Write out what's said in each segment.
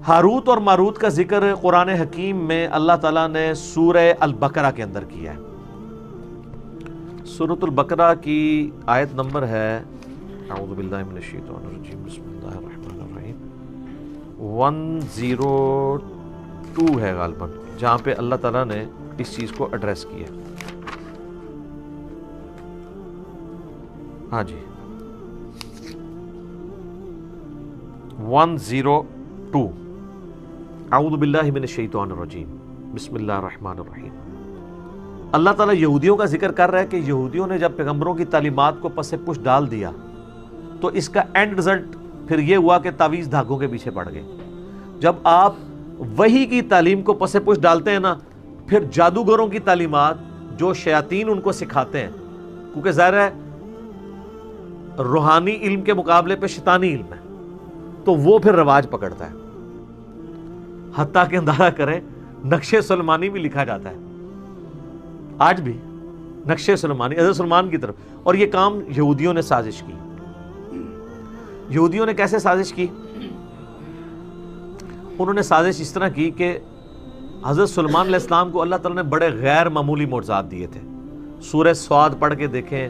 Harut اور ماروت کا ذکر قرآن حکیم میں اللہ تعالیٰ نے سورہ البقرہ کے اندر کیا ہے. سورۃ البقرہ کی آیت نمبر ہے اعوذ باللہ من الشیطان الرجیم بسم اللہ الرحمن الرحیم 102 ہے غالباً، جہاں پہ اللہ تعالیٰ نے اس چیز کو ایڈریس کیا. ہاں جی 102 اعوذ باللہ من الشیطان الرجیم بسم اللہ الرحمن الرحیم. اللہ تعالیٰ یہودیوں کا ذکر کر رہا ہے کہ یہودیوں نے جب پیغمبروں کی تعلیمات کو پس پش ڈال دیا تو اس کا اینڈ رزلٹ پھر یہ ہوا کہ تعویذ دھاگوں کے پیچھے پڑ گئے. جب آپ وحی کی تعلیم کو پس پش ڈالتے ہیں نا، پھر جادوگروں کی تعلیمات جو شیاطین ان کو سکھاتے ہیں، کیونکہ ظاہر ہے روحانی علم کے مقابلے پہ شیطانی علم ہے، تو وہ پھر رواج پکڑتا ہے. حتیٰ کہ اندازہ کریں نقش سلیمانی بھی لکھا جاتا ہے آج بھی، نقش سلیمانی حضرت سلمان کی طرف. اور یہ کام یہودیوں نے سازش کی. یہودیوں نے کیسے سازش کی؟ انہوں نے سازش اس طرح کی کہ حضرت سلیمان علیہ السلام کو اللہ تعالیٰ نے بڑے غیر معمولی معجزات دیے تھے. سورہ سعد پڑھ کے دیکھیں،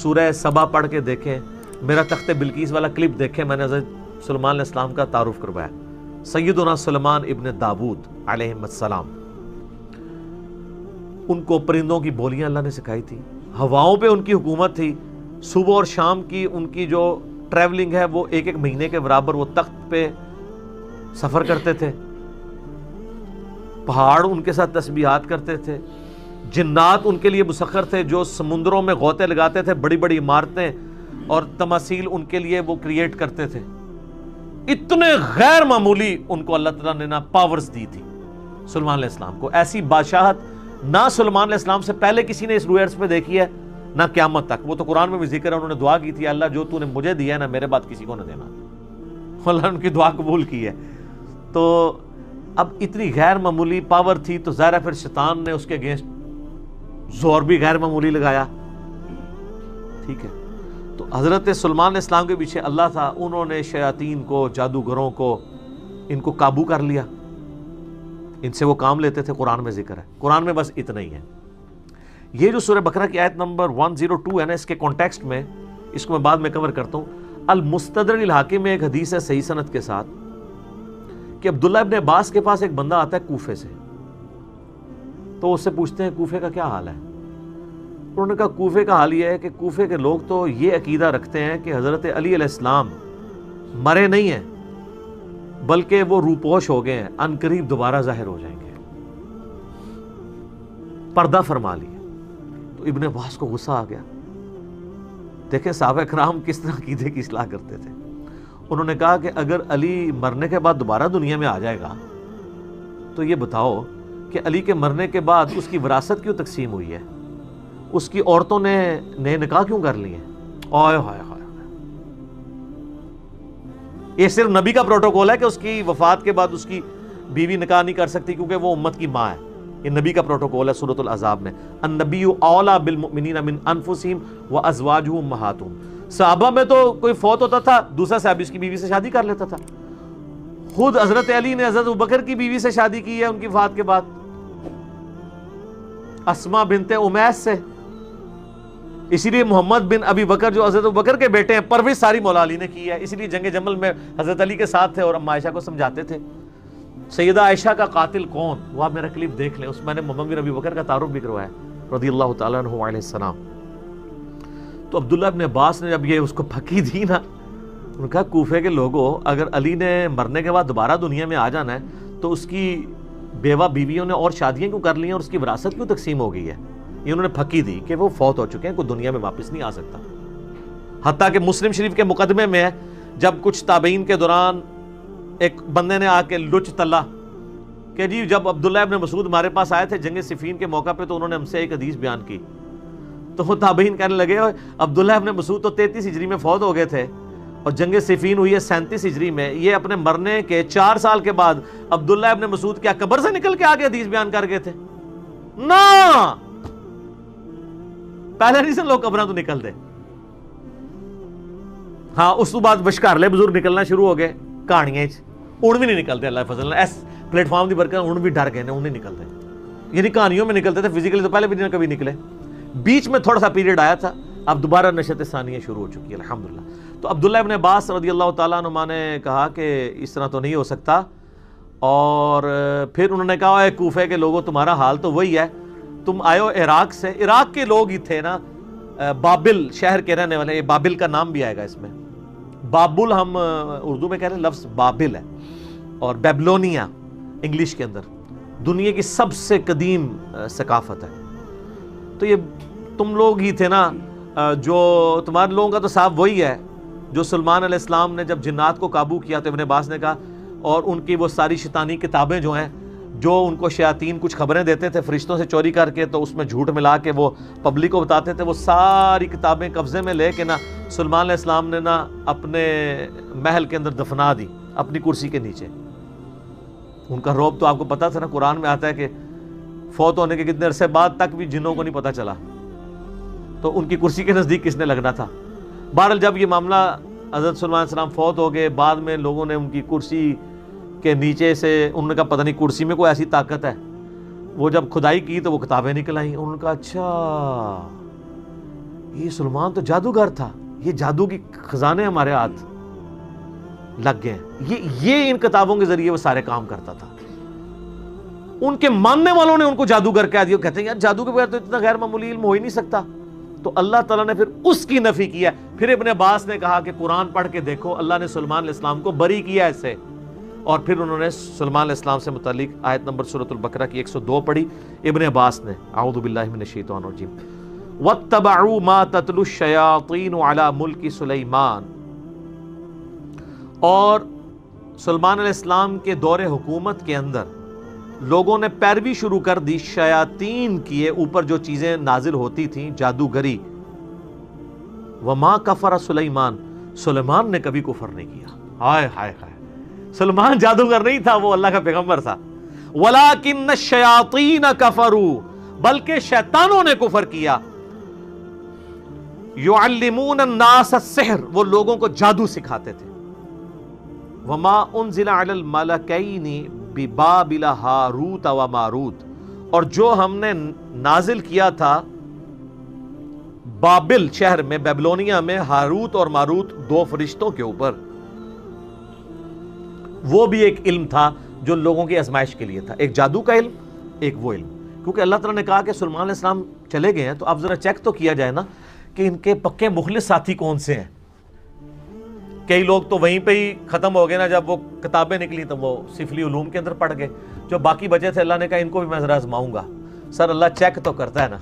سورہ سبا پڑھ کے دیکھیں، میرا تخت بلقیس والا کلپ دیکھیں، میں نے حضرت سلیمان علیہ السلام کا تعارف کروایا. سیدنا سلیمان ابن داود علیہ السلام، ان کو پرندوں کی بولیاں اللہ نے سکھائی تھی، ہواؤں پہ ان کی حکومت تھی. صبح اور شام کی ان کی جو ٹریولنگ ہے وہ ایک مہینے کے برابر وہ تخت پہ سفر کرتے تھے. پہاڑ ان کے ساتھ تسبیحات کرتے تھے. جنات ان کے لیے مسخر تھے جو سمندروں میں غوطے لگاتے تھے، بڑی بڑی عمارتیں اور تماثیل ان کے لیے وہ کریٹ کرتے تھے. اتنے غیر معمولی ان کو اللہ تعالیٰ نے پاورز دی تھی سلیمان علیہ السلام کو. ایسی بادشاہت نہ سلیمان علیہ السلام سے پہلے کسی نے اس روئے ارض پہ دیکھی ہے نہ قیامت تک. وہ تو قرآن میں بھی ذکر ہے، انہوں نے دعا کی تھی اللہ جو تو نے مجھے دیا ہے نا میرے بعد کسی کو نہ دینا. اللہ نے ان کی دعا قبول کی ہے. تو اب اتنی غیر معمولی پاور تھی تو ظاہر ہے پھر شیطان نے اس کے اگینسٹ زور بھی غیر معمولی لگایا. ٹھیک ہے، تو حضرت سلیمان علیہ السلام کے پیچھے اللہ تھا، انہوں نے شیاطین کو، جادوگروں کو، ان کو قابو کر لیا. ان سے وہ کام لیتے تھے، قرآن میں ذکر ہے. قرآن میں بس اتنا ہی ہے. یہ جو سورہ بقرہ کی آیت نمبر 102 ہے نا، اس کے کانٹیکسٹ میں اس کو میں بعد میں کور کرتا ہوں. المستدرک الحاکم میں ایک حدیث ہے صحیح سند کے ساتھ کہ عبداللہ ابن عباس کے پاس ایک بندہ آتا ہے کوفے سے، تو اس سے پوچھتے ہیں کوفے کا کیا حال ہے. انہوں نے کہا کوفے کا حال یہ ہے کہ کوفے کے لوگ تو یہ عقیدہ رکھتے ہیں کہ حضرت علی علیہ السلام مرے نہیں ہیں بلکہ وہ روپوش ہو گئے ہیں، ان قریب دوبارہ ظاہر ہو جائیں گے، پردہ فرما لیے. تو ابن عباس کو غصہ آ گیا. دیکھیں صحابہ کرام کس طرح عقیدے کی اصلاح کرتے تھے. انہوں نے کہا کہ اگر علی مرنے کے بعد دوبارہ دنیا میں آ جائے گا تو یہ بتاؤ کہ علی کے مرنے کے بعد اس کی وراثت کیوں تقسیم ہوئی ہے، اس کی عورتوں نے نئے نکاح کیوں کر لیے ہیں. آئے ہائے ہائے، یہ صرف نبی کا پروٹوکول ہے کہ اس کی وفات کے بعد اس کی بیوی نکاح نہیں کر سکتی کیونکہ وہ امت کی ماں ہے. یہ نبی کا پروٹوکول ہے سورۃ الاحزاب میں، النبی اولیٰ بالمؤمنین من انفسہم وازواجہ امہاتہم. صحابہ میں تو کوئی فوت ہوتا تھا دوسرا صحابی اس کی بیوی سے شادی کر لیتا تھا. خود حضرت علی نے حضرت ابوبکر کی بیوی سے شادی کی ہے ان کی وفات کے بعد، اسماء بنت امیس سے. اسی لیے محمد بن ابی بکر جو حضرت ابوبکر کے بیٹے ہیں، پرورش ساری مولا علی نے کی ہے. اسی لیے جنگ جمل میں حضرت علی کے ساتھ تھے اور اما عائشہ کو سمجھاتے تھے. سیدہ عائشہ کا قاتل کون، وہ آپ میرا کلپ دیکھ لیں، اس میں نے محمد بن ابی بکر کا تعارف بھی کروایا رضی اللہ تعالیٰ عنہ علیہ السلام. تو عبداللہ ابن عباس نے جب یہ اس کو پھکی دی نا، انہوں نے کہا کوفے کے لوگوں اگر علی نے مرنے کے بعد دوبارہ دنیا میں آ جانا ہے تو اس کی بیوہ بیویوں نے اور شادیاں کیوں کر لی ہیں اور اس کی وراثت کیوں تقسیم ہو گئی ہے. یہ انہوں نے پھکی دی کہ وہ فوت ہو چکے ہیں، کوئی دنیا میں واپس نہیں آ سکتا. حتیٰ کہ مسلم شریف کے مقدمے میں ہے جب کچھ تابعین کے دوران ایک بندے نے آ کے لچ تلا کہ جی جب عبداللہ ابن مسعود ہمارے پاس آئے تھے جنگ صفین کے موقع پہ تو انہوں نے ہم سے ایک حدیث بیان کی. تو وہ تابعین کہنے لگے عبداللہ ابن مسعود تو 33 ہجری میں فوت ہو گئے تھے اور جنگ صفین ہوئی ہے 37 ہجری میں. یہ اپنے مرنے کے 4 سال کے بعد عبداللہ ابن مسعود کیا قبر سے نکل کے آگے حدیث بیان کر گئے تھے؟ نا پہلے نہیں سن لوگ قبریں تو نکل دے. ہاں اس تو بعد بشکارلے بزرگ نکلنا شروع ہو گئے کہانیاں. اڑ بھی نہیں نکلتے اللہ فضل ایس پلیٹ فارم کی برکت اڑ بھی ڈر گئے اڑ نہیں نکلتے, یعنی کہانیوں میں نکلتے تھے, فزیکلی تو پہلے بھی نہیں کبھی نکلے, بیچ میں تھوڑا سا پیریڈ آیا تھا, اب دوبارہ نشت ثانیہ شروع ہو چکی ہے الحمدللہ. تو عبداللہ ابن عباس رضی اللہ تعالیٰ عنہ نے کہا کہ اس طرح تو نہیں ہو سکتا, اور پھر انہوں نے کہا اے کوفے کے لوگوں تمہارا حال تو وہی ہے, تم آئے ہو عراق سے, عراق کے لوگ ہی تھے نا, بابل شہر کے رہنے والے, بابل کا نام بھی آئے گا اس میں, بابل ہم اردو میں کہہ رہے ہیں, لفظ بابل ہے, اور بیبلونیا انگلش کے اندر دنیا کی سب سے قدیم ثقافت ہے. تو یہ تم لوگ ہی تھے نا, جو تمہارے لوگوں کا تو صاحب وہی ہے جو سلیمان علیہ السلام نے جب جنات کو قابو کیا تو ابن عباس نے کہا, اور ان کی وہ ساری شیطانی کتابیں جو ہیں, جو ان کو شیاطین کچھ خبریں دیتے تھے فرشتوں سے چوری کر کے, تو اس میں جھوٹ ملا کے وہ پبلک کو بتاتے تھے, وہ ساری کتابیں قبضے میں لے کے نا سلیمان علیہ السلام نے نا اپنے محل کے اندر دفنا دی اپنی کرسی کے نیچے. ان کا رعب تو آپ کو پتا تھا نا, قرآن میں آتا ہے کہ فوت ہونے کے کتنے عرصے بعد تک بھی جنوں کو نہیں پتا چلا, تو ان کی کرسی کے نزدیک کس نے لگنا تھا. بہرحال جب یہ معاملہ حضرت سلیمان علیہ السلام فوت ہو گئے, بعد میں لوگوں نے ان کی کرسی کے نیچے سے, انہوں نے کہا پتہ نہیں کرسی میں کوئی ایسی طاقت ہے, وہ جب کھدائی کی تو وہ کتابیں نکل آئیں. انہوں نے کہا اچھا یہ سلیمان تو جادوگر تھا, یہ جادو کی خزانے ہمارے ہاتھ لگ گئے, یہ ان کتابوں کے ذریعے وہ سارے کام کرتا تھا. ان کے ماننے والوں نے ان کو جادوگر کہہ دیا, کہتے ہیں یار جادو کے بغیر تو اتنا غیر معمولی علم ہو ہی نہیں سکتا. تو اللہ تعالیٰ نے پھر اس کی نفی کیا. پھر ابن عباس نے کہا کہ قرآن پڑھ کے دیکھو, اللہ نے سلیمان علیہ السلام کو بری کیا اس سے. اور پھر انہوں نے سلیمان علیہ السلام سے متعلق آیت نمبر سورۃ البقرہ کی 102 پڑھی ابن عباس نے, اعوذ باللہ من الشیطان الرجیم, وَاتَّبَعُوا مَا تَتْلُو الشَّيَاطِينُ عَلَى مُلْكِ سُلَيْمَانَ. اور سلیمان علیہ السلام کے دور حکومت کے اندر لوگوں نے پیروی شروع کر دی شیاطین کی اوپر جو چیزیں نازل ہوتی تھیں جادوگری. وَمَا كَفَرَ سُلَيْمَانَ, سلیمان نے کبھی کفر نہیں کیا. ہائے ہائے ہائے, سلیمان جادوگر نہیں تھا, وہ اللہ کا پیغمبر تھا. وَلَكِنَّ الشَّيَاطِينَ كَفَرُوا, بلکہ شیطانوں نے کفر کیا. يُعَلِّمُونَ النَّاسَ السِّحْرَ, وہ لوگوں کو جادو سکھاتے تھے. وَمَا أُنزِلَ عَلَى الْمَلَكَيْنِ بِبَابِلَ هَارُوتَ وَمَارُوتَ, اور جو ہم نے نازل کیا تھا بابل شہر میں, بیبلونیا میں, ہاروت اور ماروت دو فرشتوں کے اوپر. وہ بھی ایک علم تھا جو لوگوں کی آزمائش کے لیے تھا, ایک جادو کا علم, ایک وہ علم. کیونکہ اللہ تعالیٰ نے کہا کہ سلیمان علیہ السلام چلے گئے ہیں, تو اب ذرا چیک تو کیا جائے نا کہ ان کے پکے مخلص ساتھی کون سے ہیں. کئی لوگ تو وہیں پہ ہی ختم ہو گئے نا, جب وہ کتابیں نکلی تو وہ سفلی علوم کے اندر پڑ گئے. جو باقی بچے تھے اللہ نے کہا ان کو بھی میں ذرا آزماؤں گا. سر اللہ چیک تو کرتا ہے نا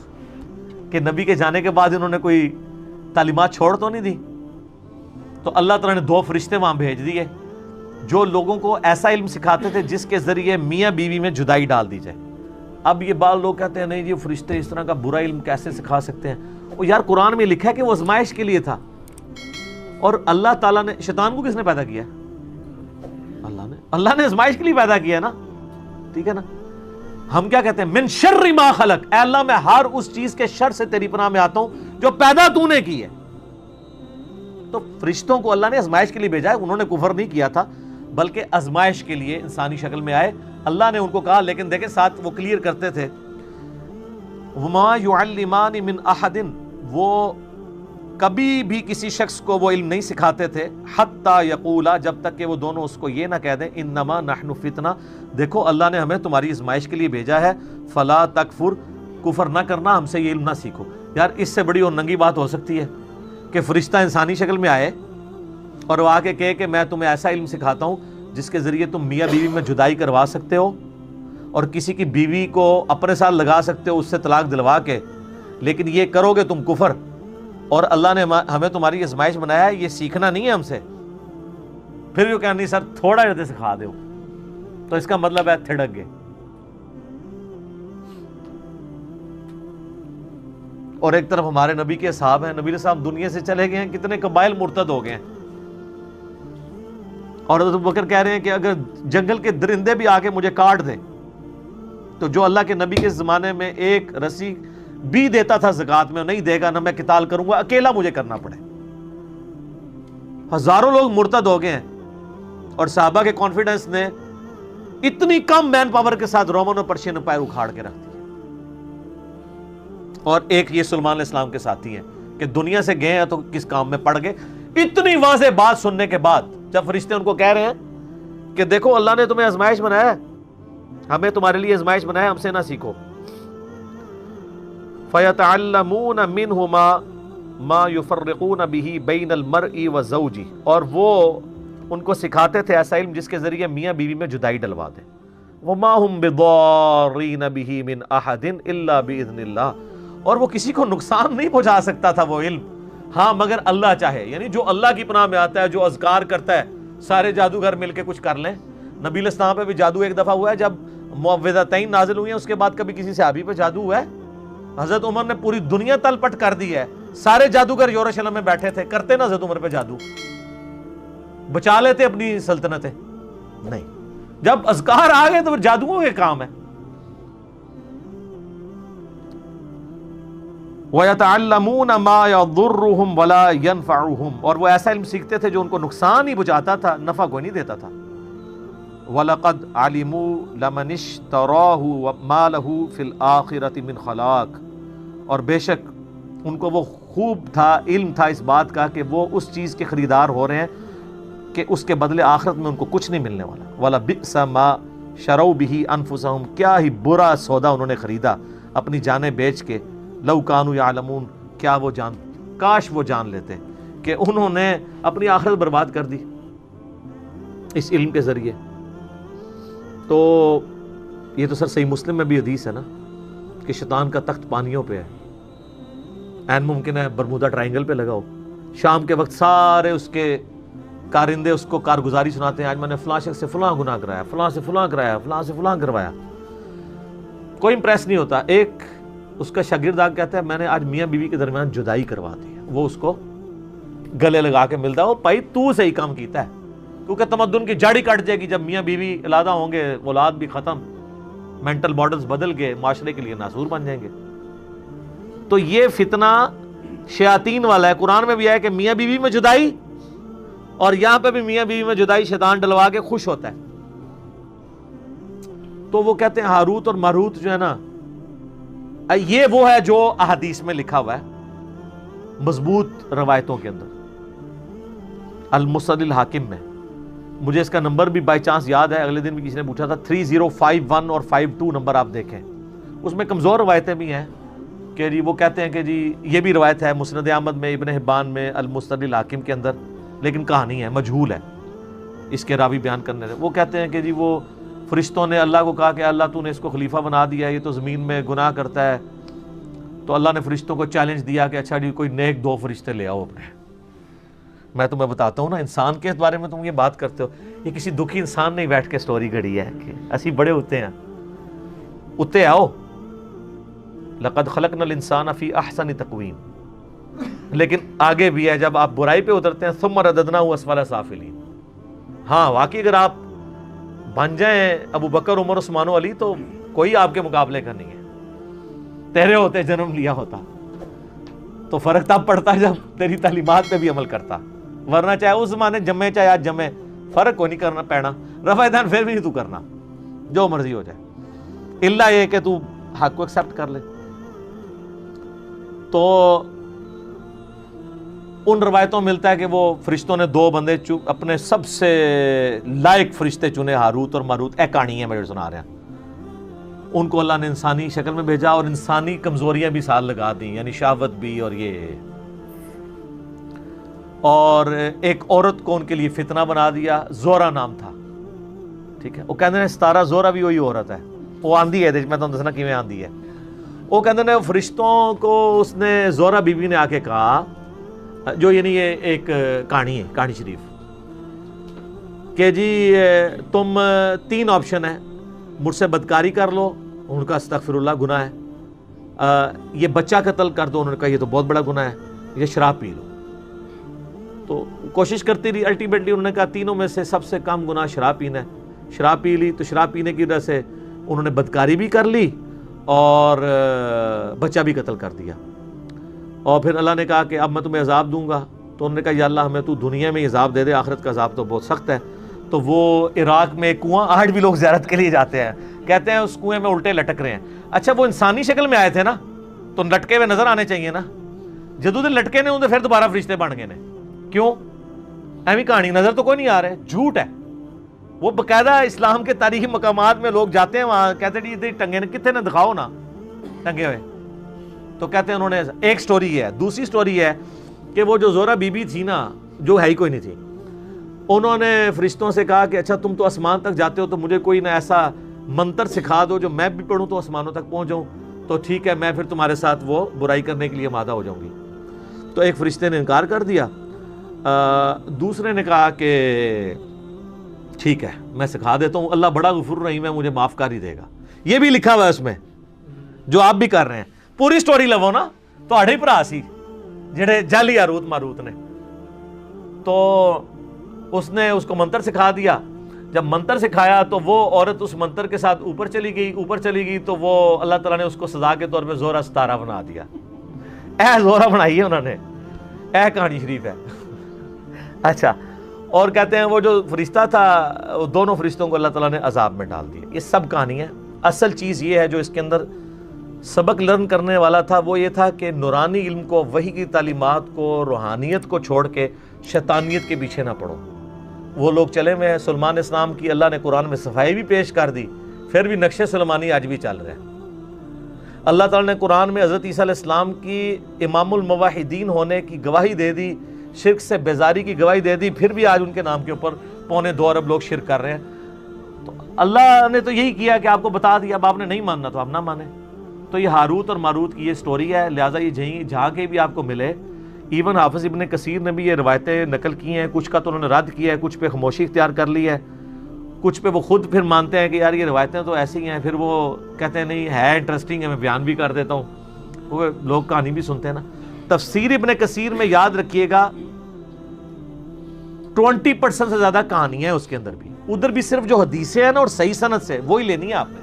کہ نبی کے جانے کے بعد انہوں نے کوئی تعلیمات چھوڑ تو نہیں دی. تو اللہ تعالیٰ نے 2 فرشتے وہاں بھیج دیے جو لوگوں کو ایسا علم سکھاتے تھے جس کے ذریعے میاں بیوی میں جدائی ڈال دی جائے. اب یہ بعض لوگ کہتے ہیں نہیں یہ فرشتے اس طرح کا برا علم کیسے سکھا سکتے ہیں. وہ یار قرآن میں لکھا ہے کہ وہ آزمائش کے لیے تھا, اور اللہ تعالیٰ نے, شیطان کو کس نے پیدا کیا؟ اللہ نے آزمائش کے لیے پیدا کیا ہے نا, ٹھیک ہے نا. ہم کیا کہتے ہیں, من شر ما خلق, اے اللہ میں ہر اس چیز کے شر سے تیری پناہ میں آتا ہوں جو پیدا تو نے کی ہے. تو فرشتوں کو اللہ نے آزمائش کے لیے بھیجا ہے, انہوں نے کفر نہیں کیا تھا بلکہ آزمائش کے لیے انسانی شکل میں آئے. اللہ نے ان کو کہا, لیکن دیکھیں ساتھ وہ کلیئر کرتے تھے, وما يعلمان من احد, وہ کبھی بھی کسی شخص کو وہ علم نہیں سکھاتے تھے, حتی یقولا, جب تک کہ وہ دونوں اس کو یہ نہ کہہ دیں, انما نحن فتنہ, دیکھو اللہ نے ہمیں تمہاری آزمائش کے لیے بھیجا ہے, فلا تکفر, کفر نہ کرنا, ہم سے یہ علم نہ سیکھو. یار اس سے بڑی اور ننگی بات ہو سکتی ہے کہ فرشتہ انسانی شکل میں آئے اور وہ آ کے کہے کہ میں تمہیں ایسا علم سکھاتا ہوں جس کے ذریعے تم میاں بیوی میں جدائی کروا سکتے ہو اور کسی کی بیوی کو اپنے ساتھ لگا سکتے ہو اس سے طلاق دلوا کے, لیکن یہ کرو گے تم کفر, اور اللہ نے ہمیں تمہاری آزمائش بنایا ہے, یہ سیکھنا نہیں ہے ہم سے. پھر جو کہا نہیں سر تھوڑا جیسے سکھا دو, تو اس کا مطلب ہے تھڑک گئے. اور ایک طرف ہمارے نبی کے صحابہ ہیں, نبی صاحب دنیا سے چلے گئے ہیں, کتنے قبائل مرتد ہو گئے ہیں. اور حضرت ابوبکر کہہ رہے ہیں کہ اگر جنگل کے درندے بھی آ کے مجھے کاٹ دیں تو جو اللہ کے نبی کے زمانے میں ایک رسی بھی دیتا تھا زکات میں, نہیں دے گا, نہ میں قتال کروں گا, اکیلا مجھے کرنا پڑے. ہزاروں لوگ مرتد ہو گئے ہیں, اور صحابہ کے کانفیڈنس نے اتنی کم مین پاور کے ساتھ رومن اور پرشین امپائر اکھاڑ کے رکھ دیا. اور ایک یہ سلیمان علیہ السلام کے ساتھی ہیں کہ دنیا سے گئے ہیں تو کس کام میں پڑ گئے. اتنی واضح بات سننے کے بعد جب فرشتے ان کو کہہ رہے ہیں کہ دیکھو اللہ نے تمہیں آزمائش بنایا ہے, ہمیں تمہارے لیے آزمائش بنایا ہے, ہم سے نہ سیکھو. فَيَتَعَلَّمُونَ مِنْهُمَا مَا يُفَرِّقُونَ بِهِ بَيْنَ الْمَرْءِ وَزَوْجِهِ, اور وہ ان کو سکھاتے تھے ایسا علم جس کے ذریعے میاں بیوی میں جدائی ڈلوا دیں. وَمَا هُمْ بِضَارِّينَ بِهِ مِنْ أَحَدٍ إِلَّا بِإِذْنِ اللَّهِ, اور وہ کسی کو نقصان نہیں پہنچا سکتا تھا وہ علم, ہاں مگر اللہ چاہے. یعنی جو اللہ کی پناہ میں آتا ہے, جو اذکار کرتا ہے, سارے جادوگر مل کے کچھ کر لیں. نبی علیہ السلام پہ بھی جادو ایک دفعہ ہوا ہے جب معوذتین نازل ہوئی ہیں, اس کے بعد کبھی کسی صحابی پہ جادو ہوا ہے؟ حضرت عمر نے پوری دنیا تل پٹ کر دی ہے, سارے جادوگر یروشلم میں بیٹھے تھے, کرتے نا حضرت عمر پہ جادو, بچا لیتے اپنی سلطنتیں؟ نہیں. جب اذکار آ گئے تو پھر جادوؤں کے کام ہے. وَيَتَعَلَّمُونَ مَا يَضُرُّهُمْ وَلَا يَنْفَعُهُمْ, اور وہ ایسا علم سیکھتے تھے جو ان کو نقصان ہی پہنچاتا تھا, نفع کوئی نہیں دیتا تھا. وَلَقَدْ عَلِمُوا لَمَنِ اشْتَرَاهُ مَا لَهُ فِي الْآخِرَةِ مِنْ خَلَاقٍ, اور بے شک ان کو وہ خوب تھا, علم تھا اس بات کا کہ وہ اس چیز کے خریدار ہو رہے ہیں کہ اس کے بدلے آخرت میں ان کو کچھ نہیں ملنے والا. وَلَبِئْسَ مَا شَرَوْا بِهِ أَنفُسَهُمْ, کیا ہی برا سودا انہوں نے خریدا اپنی جانیں بیچ کے. لو کانوا یعلمون, کیا وہ کاش وہ جان لیتے کہ انہوں نے اپنی آخرت برباد کر دی اس علم کے ذریعے. تو یہ تو سر صحیح مسلم میں بھی حدیث ہے نا کہ شیطان کا تخت پانیوں پہ ہے, این ممکن ہے برمودا ٹرائنگل پہ لگا ہو, شام کے وقت سارے اس کے کارندے اس کو کارگزاری سناتے ہیں, آج میں نے فلاں شخص سے فلاں گناہ کرایا, فلاں سے فلاں کرایا, فلاں سے فلاں کروایا. کوئی امپریس نہیں ہوتا. ایک اس کا شاگرد آ کہتا ہے میں نے آج میاں بیوی کے درمیان جدائی کروا دی ہے. وہ اس کو گلے لگا کے ملتا ہے, وہ بھائی تو صحیح کام کیتا ہے, کیونکہ تمدن کی جڑ ہی کٹ جائے گی جب میاں بیوی علیحدہ ہوں گے, اولاد بھی ختم, مینٹل ماڈلز بدل گئے, معاشرے کے لیے ناسور بن جائیں گے. تو یہ فتنہ شیاطین والا ہے. قرآن میں بھی ہے کہ میاں بیوی میں جدائی, اور یہاں پہ بھی میاں بیوی میں جدائی شیطان ڈلوا کے خوش ہوتا ہے. تو وہ کہتے ہیں ہاروت اور ماروت جو ہے نا, یہ وہ ہے جو احادیث میں لکھا ہوا ہے مضبوط روایتوں کے اندر, المسند الحاکم میں. مجھے اس کا نمبر بھی بائی چانس یاد ہے, اگلے دن بھی کسی نے پوچھا تھا, 3051 اور 52 نمبر آپ دیکھیں. اس میں کمزور روایتیں بھی ہیں کہ جی وہ کہتے ہیں کہ جی یہ بھی روایت ہے مسند احمد میں, ابن حبان میں, المسند الحاکم کے اندر, لیکن کہانی ہے, مجہول ہے اس کے راوی بیان کرنے سے. وہ کہتے ہیں کہ جی وہ فرشتوں نے اللہ کو کہا کہ اللہ تو نے اس کو خلیفہ بنا دیا, یہ تو زمین میں گناہ کرتا ہے. تو اللہ نے فرشتوں کو چیلنج دیا کہ اچھا جی کوئی نیک 2 فرشتے لے آؤ اپنے. میں تمہیں بتاتا ہوں نا, انسان کے بارے میں تم یہ بات کرتے ہو, یہ کسی دکھی انسان نے بیٹھ کے سٹوری گھڑی ہے کہ اسی بڑے ہوتے ہیں, اتے آؤ, لقد خلقنا الانسان فی احسن تقویم. لیکن آگے بھی ہے, جب آپ برائی پہ اترتے ہیں ثم رددناہ اسفل سافلین. ہاں واقعی اگر آپ بن جائیں ابو بکر, عمر, عثمان و علی, تو کوئی آپ کے مقابلے کا نہیں ہے. تیرے ہوتے جنم لیا ہوتا تو فرق تب پڑتا جب تیری تعلیمات پہ بھی عمل کرتا, ورنہ چاہے اس زمانے جمے چاہے آج جمے, فرق کوئی نہیں کرنا پینا. رفع دین پھر بھی نہیں تو کرنا, جو مرضی ہو جائے, الا یہ کہ تو حق کو ایکسپٹ کر لے. تو ان روایتوں ملتا ہے کہ وہ فرشتوں نے 2 بندے اپنے سب سے لائق فرشتے چنے, ہاروت اور ماروت. کہانی ہے میں سنا رہا ہوں. ان کو اللہ نے انسانی شکل میں بھیجا اور انسانی کمزوریاں بھی ساتھ لگا دیں, یعنی شہوت بھی اور یہ, اور ایک عورت کو ان کے لیے فتنہ بنا دیا, زورا نام تھا. ٹھیک ہے, وہ کہتے ہیں 17 زورا بھی وہی عورت ہے, وہ آندھی ہے, میں تمہیں دسنا کیویں آندھی ہے. وہ کہتے ہیں فرشتوں کو اس نے زورا بی بی نے آ کے کہا, جو یعنی یہ ایک کہانی ہے, کہانی شریف, کہ جی تم 3 آپشن ہیں, مجھ سے بدکاری کر لو, ان کا استغفر اللہ گناہ ہے, یہ بچہ قتل کر دو, انہوں نے کہا یہ تو بہت بڑا گناہ ہے, یہ شراب پی لو. تو کوشش کرتی رہی, الٹیمیٹلی انہوں نے کہا تینوں میں سے سب سے کم گناہ شراب پینا ہے. شراب پی لی, تو شراب پینے کی وجہ سے انہوں نے بدکاری بھی کر لی اور بچہ بھی قتل کر دیا. اور پھر اللہ نے کہا کہ اب میں تمہیں عذاب دوں گا. تو انہوں نے کہا یا اللہ ہمیں تو دنیا میں عذاب دے دے, آخرت کا عذاب تو بہت سخت ہے. تو وہ عراق میں کنواں آج بھی لوگ زیارت کے لیے جاتے ہیں، کہتے ہیں اس کنویں میں الٹے لٹک رہے ہیں. اچھا وہ انسانی شکل میں آئے تھے نا تو لٹکے ہوئے نظر آنے چاہیے نا. جدو دے لٹکے نے انہیں پھر دوبارہ فرشتے بن گئے نے. کیوں؟ ایویں کہانی نظر تو کوئی نہیں آ رہے، جھوٹ ہے. وہ باقاعدہ اسلام کے تاریخی مقامات میں لوگ جاتے ہیں، وہاں کہتے ہیں ادھر ٹنگے نے، کتنے نے دکھاؤ نا ٹنگے ہوئے. تو کہتے ہیں انہوں نے، ایک سٹوری ہے. دوسری سٹوری ہے کہ وہ جو زورا بی بی تھی نا، جو ہے ہی کوئی نہیں تھی، انہوں نے فرشتوں سے کہا کہ اچھا تم تو آسمان تک جاتے ہو تو مجھے کوئی نہ ایسا منتر سکھا دو جو میں بھی پڑھوں تو آسمانوں تک پہنچ جاؤں. تو ٹھیک ہے، میں پھر تمہارے ساتھ وہ برائی کرنے کے لیے آمادہ ہو جاؤں گی. تو ایک فرشتے نے انکار کر دیا. دوسرے نے کہا کہ ٹھیک ہے میں سکھا دیتا ہوں، اللہ بڑا غفور رحیم ہے، مجھے معاف کر ہی دے گا. یہ بھی لکھا ہوا ہے اس میں جو آپ بھی کر رہے ہیں. پوری سٹوری لو نا تو ہی بھرا سی جڑے جعلی ہاروت ماروت نے. تو اس نے اس کو منتر سکھا دیا. جب منتر سکھایا تو وہ عورت اس منتر کے ساتھ اوپر چلی گئی تو وہ اللہ تعالیٰ نے اس کو سزا کے طور پہ زورا ستارہ بنا دیا. زورا بنائی ہے انہوں نے، کہانی شریف ہے. اچھا، اور کہتے ہیں وہ جو فرشتہ تھا، وہ دونوں فرشتوں کو اللہ تعالیٰ نے عذاب میں ڈال دیا. یہ سب کہانی ہے. اصل چیز یہ ہے جو اس کے اندر سبق لرن کرنے والا تھا، وہ یہ تھا کہ نورانی علم کو، وحی کی تعلیمات کو، روحانیت کو چھوڑ کے شیطانیت کے پیچھے نہ پڑو. وہ لوگ چلے ہوئے ہیں. سلیمان اسلام کی اللہ نے قرآن میں صفائی بھی پیش کر دی، پھر بھی نقش سلیمانی آج بھی چل رہے ہیں. اللہ تعالیٰ نے قرآن میں حضرت عیسیٰ علیہ السلام کی امام الموحدین ہونے کی گواہی دے دی، شرک سے بیزاری کی گواہی دے دی، پھر بھی آج ان کے نام کے اوپر 2.25 ارب لوگ شرک کر رہے ہیں. تو اللہ نے تو یہی کیا کہ آپ کو بتا دیا، اب آپ نے نہیں ماننا تو آپ نہ مانیں. تو یہ ہاروت اور ماروت کی یہ سٹوری ہے، لہٰذا یہ جہاں کے بھی آپ کو ملے. ایون حافظ ابن کثیر نے بھی یہ روایتیں نقل کی ہیں، کچھ کا تو انہوں نے رد کیا ہے، کچھ پہ خاموشی اختیار کر لی ہے، کچھ پہ وہ خود پھر مانتے ہیں کہ یار یہ روایتیں تو ایسی ہیں، پھر وہ کہتے ہیں نہیں ہے انٹرسٹنگ ہے، میں بیان بھی کر دیتا ہوں. وہ لوگ کہانی بھی سنتے ہیں نا. تفسیر ابن کثیر میں یاد رکھیے گا 20% سے زیادہ کہانی ہے اس کے اندر بھی. ادھر بھی صرف جو حدیثیں ہیں نا اور صحیح سند سے وہی لینی ہے آپ نے.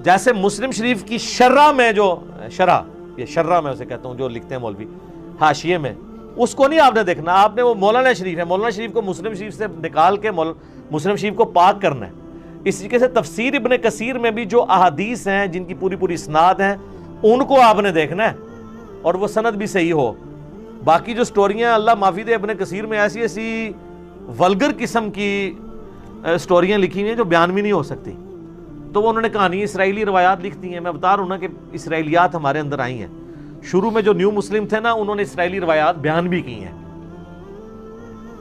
جیسے مسلم شریف کی شرح میں جو شرح میں اسے کہتا ہوں جو لکھتے ہیں مولوی حاشیے میں، اس کو نہیں آپ نے دیکھنا. آپ نے وہ مولانا شریف ہے، مولانا شریف کو مسلم شریف سے نکال کے مسلم شریف کو پاک کرنا ہے. اس طریقے سے تفسیر ابن کثیر میں بھی جو احادیث ہیں جن کی پوری اسناد ہیں ان کو آپ نے دیکھنا ہے اور وہ سند بھی صحیح ہو. باقی جو سٹوریاں اللہ معافی دے ابن کثیر میں ایسی ولگر قسم کی سٹوریاں لکھی ہوئی ہیں جو بیان بھی نہیں ہو سکتی. تو وہ انہوں نے کہانی اسرائیلی روایات لکھ دی ہیں. میں بتا رہا ہوں نا کہ اسرائیلیات ہمارے اندر آئی ہیں. شروع میں جو نیو مسلم تھے نا انہوں نے اسرائیلی روایات بیان بھی کی ہیں.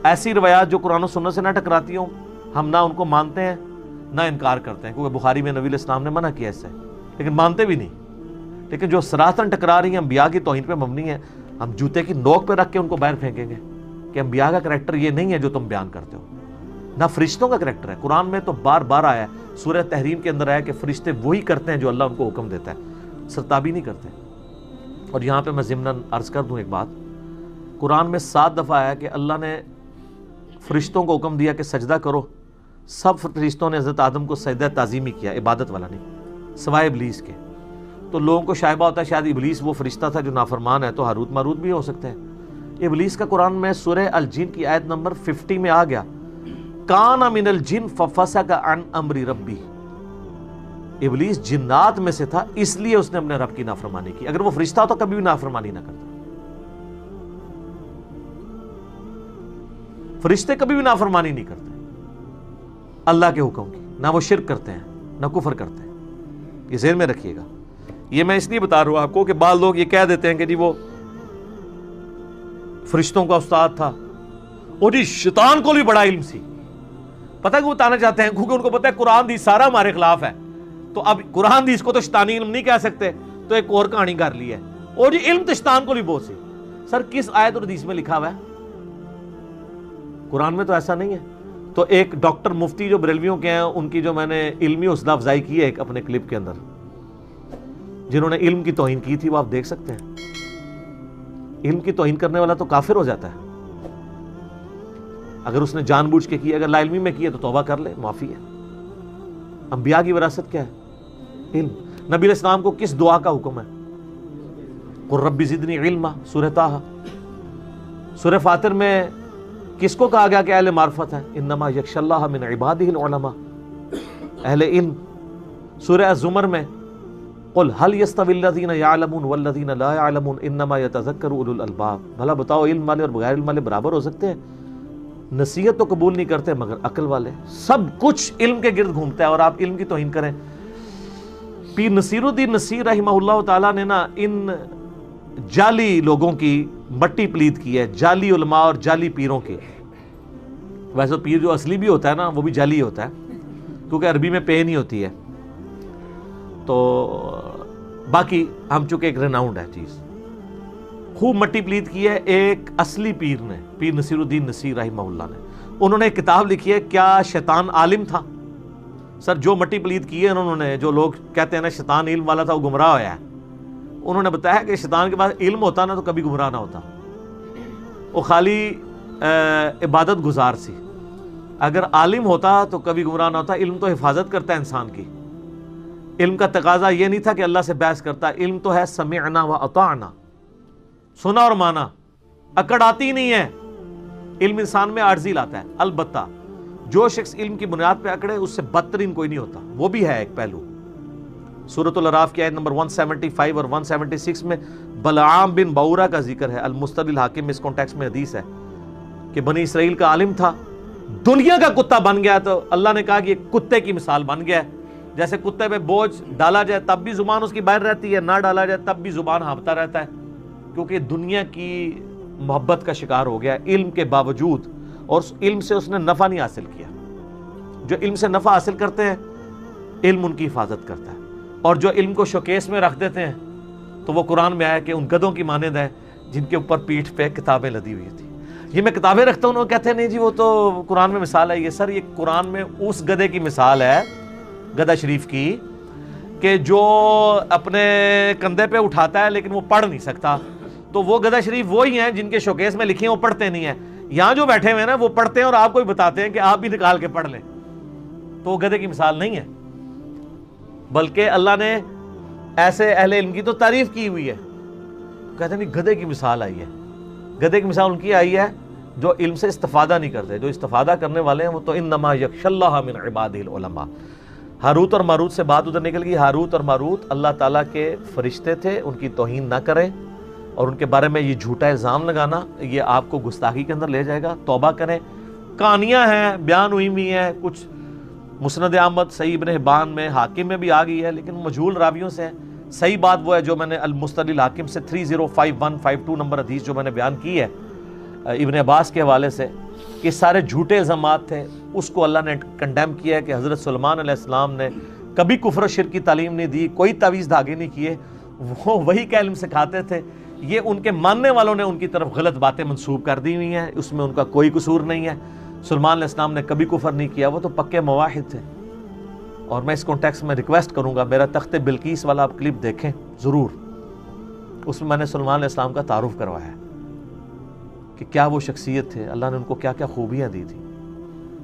ایسی روایات جو قرآن و سنت سے نہ ٹکراتی ہوں، ہم نہ ان کو مانتے ہیں نہ انکار کرتے ہیں، کیونکہ بخاری میں نبی علیہ السلام نے منع کیا اس سے، لیکن مانتے بھی نہیں. لیکن جو سراحتاً ٹکرا رہی ہیں، انبیاء کی توہین پہ مبنی ہے، ہم جوتے کی نوک پہ رکھ کے ان کو باہر پھینکیں گے کہ انبیاء کا کریکٹر یہ نہیں ہے جو تم بیان کرتے ہو. نہ فرشتوں کا کریکٹر ہے. قرآن میں تو بار بار آیا ہے، سورہ تحریم کے اندر آیا کہ فرشتے وہی کرتے ہیں جو اللہ ان کو حکم دیتا ہے، سرتابی نہیں کرتے. اور یہاں پہ میں ضمناً عرض کر دوں ایک بات، قرآن میں 7 دفعہ آیا کہ اللہ نے فرشتوں کو حکم دیا کہ سجدہ کرو. سب فرشتوں نے حضرت آدم کو سجدہ تعظیمی کیا، عبادت والا نہیں، سوائے ابلیس کے. تو لوگوں کو شائبہ ہوتا ہے شاید ابلیس وہ فرشتہ تھا جو نافرمان ہے، تو ہاروت ماروت بھی ہو سکتے ہیں. ابلیس کا قرآن میں سورہ الجن کی آیت نمبر 50 میں آ گیا، کان من الجن ففسق عن امر ربی. ابلیس جنات میں سے تھا، اس لیے اس نے اپنے رب کی نافرمانی کی. اگر وہ فرشتہ تو کبھی بھی نافرمانی نہ کرتا. فرشتے کبھی بھی نافرمانی نہیں کرتے اللہ کے حکم کی، نہ وہ شرک کرتے ہیں نہ کفر کرتے ہیں. یہ ذہن میں رکھیے گا. یہ میں اس لیے بتا رہا ہوں آپ کو کہ بعض لوگ یہ کہہ دیتے ہیں کہ جی وہ فرشتوں کا استاد تھا اور جی شیطان کو بھی بڑا علم سی. پتہ کہ وہ بتانا چاہتے ہیں کیونکہ ان کو پتہ ہے قرآن حدیث سارا ہمارے خلاف ہے، تو اب قرآن حدیث کو تو شیطانی علم نہیں کہہ سکتے، تو ایک اور کہانی کر لی ہے اور جی علم تو شیطان کو بھی بہت سی. سر کس آیت اور حدیث میں لکھا ہوا ہے؟ قرآن میں تو ایسا نہیں ہے. تو ایک ڈاکٹر مفتی جو بریلویوں کے ہیں، ان کی جو میں نے علمی حوصلہ افزائی کی ہے ایک اپنے کلپ کے اندر، جنہوں نے علم کی توہین کی تھی، وہ آپ دیکھ سکتے ہیں. علم کی توہین کرنے والا تو کافر ہو جاتا ہے اگر اس نے جان بوجھ کے کی. اگر لا علمی میں کی ہے تو توبہ کر لے، معافی ہے. انبیاء کی وراثت کیا ہے؟ علم. نبی علیہ السلام کو کس دعا کا حکم ہے؟ قل رب زدنی علما. سورہ طٰہٰ. سورہ فاطر میں کس کو کہا گیا کہ اہل معرفت ہیں؟ انما یخشی اللہ من عبادہ العلماء، اہل علم۔ سورہ الزمر میں قل هل يستوي الذين يعلمون والذين لا يعلمون انما يتذكر اولو الالباب، بھلا بتاؤ علم والے اور بغیر علم والے برابر ہو سکتے ہیں؟ نصیحت تو قبول نہیں کرتے مگر عقل والے۔ سب کچھ علم کے گرد گھومتا ہے اور آپ علم کی توہین کریں۔ پیر نصیر الدین نصیر رحمہ اللہ تعالیٰ نے نا ان جعلی لوگوں کی مٹی پلید کی ہے، جعلی علماء اور جعلی پیروں کی۔ ویسے پیر جو اصلی بھی ہوتا ہے نا وہ بھی جعلی ہوتا ہے، کیونکہ عربی میں پے نہیں ہوتی ہے۔ تو باقی ہم چونکہ ایک ریناؤنڈ ہے چیز، خوب مٹی پلید کی ہے ایک اصلی پیر نے، پیر نصیر الدین نصیر رحمہ اللہ نے۔ انہوں نے ایک کتاب لکھی ہے، کیا شیطان عالم تھا؟ سر جو مٹی پلید کی ہے انہوں نے، جو لوگ کہتے ہیں نا شیطان علم والا تھا وہ گمراہ ہوا ہے، انہوں نے بتایا کہ شیطان کے پاس علم ہوتا نا تو کبھی گمراہ نہ ہوتا، وہ خالی عبادت گزار سی۔ اگر عالم ہوتا تو کبھی گمراہ نہ ہوتا۔ علم تو حفاظت کرتا ہے انسان کی، علم کا تقاضا یہ نہیں تھا کہ اللہ سے بحث کرتا، علم تو ہے سمعنا و اطعنا، سنا اور مانا، اکڑ آتی نہیں ہے۔ علم انسان میں عاجزی لاتا ہے، البتہ جو شخص علم کی بنیاد پہ اکڑے اس سے بدترین کوئی نہیں ہوتا، وہ بھی ہے ایک پہلو۔ سورۃ الاعراف کی آیت نمبر 175 اور 176 میں بلعام بن بعورہ کا ذکر ہے، المستدل الحاکم میں اس کانٹیکس میں حدیث ہے کہ بنی اسرائیل کا عالم تھا، دنیا کا کتا بن گیا، تو اللہ نے کہا کہ یہ کتے کی مثال بن گیا ہے۔ جیسے کتے پہ بوجھ ڈالا جائے تب بھی زبان اس کی باہر رہتی ہے، نہ ڈالا جائے تب بھی زبان ہانپتا رہتا ہے، کیونکہ دنیا کی محبت کا شکار ہو گیا علم کے باوجود، اور اس علم سے اس نے نفع نہیں حاصل کیا۔ جو علم سے نفع حاصل کرتے ہیں علم ان کی حفاظت کرتا ہے، اور جو علم کو شوکیس میں رکھ دیتے ہیں تو وہ قرآن میں آیا کہ ان گدھوں کی مانند ہے جن کے اوپر پیٹھ پہ کتابیں لدی ہوئی تھی۔ یہ میں کتابیں رکھتا ہوں، وہ کہتے ہیں نہیں جی وہ تو قرآن میں مثال ہے۔ یہ سر یہ قرآن میں اس گدھے کی مثال ہے، گدھا شریف کی، کہ جو اپنے کندھے پہ اٹھاتا ہے لیکن وہ پڑھ نہیں سکتا، تو وہ گدھا شریف وہی ہیں جن کے شوکیس میں لکھی ہیں وہ پڑھتے نہیں ہیں۔ یہاں جو بیٹھے ہوئے ہیں نا وہ پڑھتے ہیں اور آپ کو بھی بتاتے ہیں کہ آپ بھی نکال کے پڑھ لیں، تو وہ گدھے کی مثال نہیں ہے، بلکہ اللہ نے ایسے اہل علم کی تو تعریف کی ہوئی ہے، کہتے ہیں نہیں گدھے کی مثال آئی ہے۔ گدھے کی مثال ان کی آئی ہے جو علم سے استفادہ نہیں کرتے، جو استفادہ کرنے والے ہیں وہ تو انما یخشی اللہ من عبادہ العلماء۔ ہاروت اور ماروت سے بات ادھر نکل گئی۔ ہاروت اور ماروت اللہ تعالیٰ کے فرشتے تھے، ان کی توہین نہ کریں، اور ان کے بارے میں یہ جھوٹا الزام لگانا یہ آپ کو گستاخی کے اندر لے جائے گا۔ توبہ کریں۔ کہانیاں ہیں، بیان ہوئی ہوئی ہیں، کچھ مسند احمد، صحیح ابن حبان میں، حاکم میں بھی آ گئی ہے، لیکن مجہول راویوں سے ہے۔ صحیح بات وہ ہے جو میں نے المستدل الحاکم سے 305152 نمبر حدیث جو میں نے بیان کی ہے ابن عباس کے حوالے سے، کہ سارے جھوٹے الزامات تھے، اس کو اللہ نے کنڈیم کیا ہے کہ حضرت سلیمان علیہ السلام نے کبھی کفر و شرک کی تعلیم نہیں دی، کوئی تعویذ دھاگے نہیں کیے، وہ وہی کا علم سکھاتے تھے۔ یہ ان کے ماننے والوں نے ان کی طرف غلط باتیں منسوب کر دی ہوئی ہیں، اس میں ان کا کوئی قصور نہیں ہے۔ سلیمان علیہ السلام نے کبھی کفر نہیں کیا، وہ تو پکے مواحد تھے۔ اور میں اس کانٹیکس میں ریکویسٹ کروں گا، میرا تخت بلقیس والا آپ کلپ دیکھیں ضرور، اس میں نے سلیمان علیہ السلام کا تعارف کروایا ہے کہ کیا وہ شخصیت تھے، اللہ نے ان کو کیا کیا خوبیاں دی تھی۔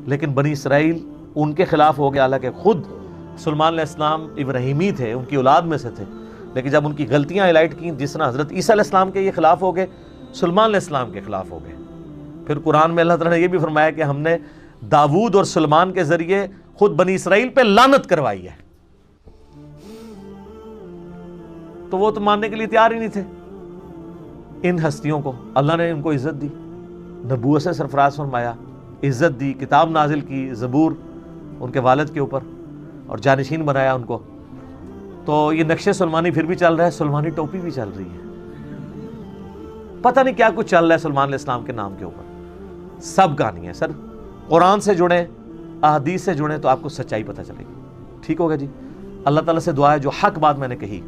لیکن بنی اسرائیل ان کے خلاف ہو گیا، حالانکہ خود سلیمان علیہ السلام ابراہیمی تھے، ان کی اولاد میں سے تھے، لیکن جب ان کی غلطیاں ہائی لائٹ کی، جس طرح حضرت عیسیٰ علیہ السلام کے یہ خلاف ہو گئے، سلیمان علیہ السلام کے خلاف ہو گئے۔ پھر قرآن میں اللہ تعالیٰ نے یہ بھی فرمایا کہ ہم نے داؤد اور سلیمان کے ذریعے خود بنی اسرائیل پہ لعنت کروائی ہے، تو وہ تو ماننے کے لیے تیار ہی نہیں تھے۔ ان ہستیوں کو اللہ نے ان کو عزت دی، نبوت سے سرفراز فرمایا، عزت دی، کتاب نازل کی، زبور ان کے والد کے اوپر، اور جانشین بنایا ان کو۔ تو یہ نقشے سلمانی پھر بھی چل رہا ہے، سلمانی ٹوپی بھی چل رہی ہے، پتہ نہیں کیا کچھ چل رہا ہے سلیمان علیہ السلام کے نام کے اوپر۔ سب کہانی ہے سر، قرآن سے جڑیں، احادیث سے جڑیں تو آپ کو سچائی پتہ چلے گی۔ ٹھیک ہوگا جی؟ اللہ تعالیٰ سے دعا ہے جو حق بات میں نے کہی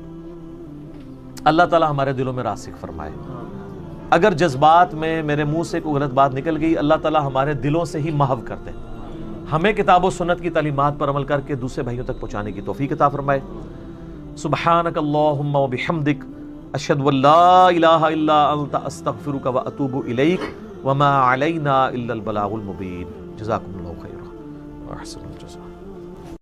اللہ تعالیٰ ہمارے دلوں میں راسخ فرمائے۔ اگر جذبات میں میرے منہ سے کوئی غلط بات نکل گئی، اللہ تعالیٰ ہمارے دلوں سے ہی محو کر دے، ہمیں کتاب و سنت کی تعلیمات پر عمل کر کے دوسرے بھائیوں تک پہنچانے کی توفیق عطا فرمائے۔ سبحانک اللہم و بحمدک، اشہد ان لا الہ الا انت، استغفرک و اتوب الیک، وما علینا الا البلاغ المبین۔ جزاکم اللہ خیرا، احسن الجزاء۔